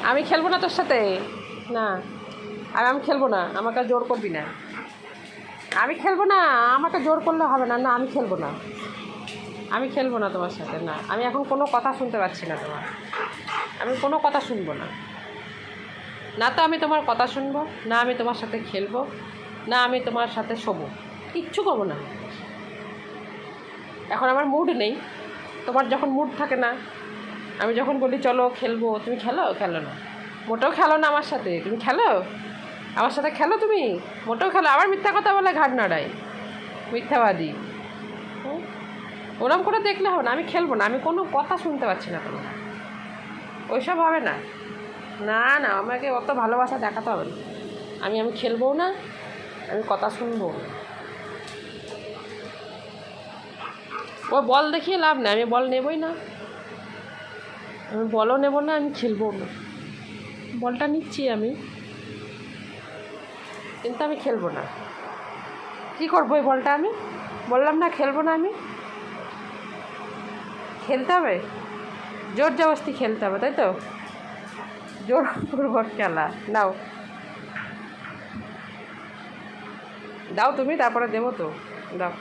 আমি খেলবো না তোর সাথে, না। আর আমি খেলবো না, আমাকে জোর করবি না। আমি খেলবো না, আমাকে জোর করলে হবে না। না, আমি খেলবো না, আমি খেলবো না তোমার সাথে। না, আমি এখন কোনো কথা শুনতে পাচ্ছি না তোমার। আমি কোনো কথা শুনবো না। না তো আমি তোমার কথা শুনবো, না আমি তোমার সাথে খেলবো, না আমি তোমার সাথে শোবো, কিচ্ছু করবো না। এখন আমার মুড নেই। তোমার যখন মুড থাকে না, আমি যখন বলি চলো খেলবো, তুমি খেলো না। মোটেও খেলো না আমার সাথে। তুমি খেলো আমার সাথে, খেলো তুমি মোটেও খেলো। আবার মিথ্যা কথা বলে ঘাট নাড়াই, মিথ্যাবাদী। ওরম করে দেখলে হবে না। আমি খেলবো না, আমি কোনো কথা শুনতে পাচ্ছি না তোমার। ওইসব হবে না। না না, আমাকে অত ভালোবাসা দেখাতে হবে না। আমি খেলবও না, আমি কথা শুনবো না। ও বল দেখিয়ে লাভ নেই, আমি বল নেবই না। আমি বলও নেব না, আমি খেলবো না। বলটা নিচ্ছি আমি, কিন্তু আমি খেলবো না। কী করবো এই বলটা? আমি বললাম না খেলবো না। আমি খেলতে হবে, জোর জবরদস্তি খেলতে হবে, তাই তো? জোর পূর্বক খেলা। নাও, দাও তুমি, তারপরে দেবো তো। দাও।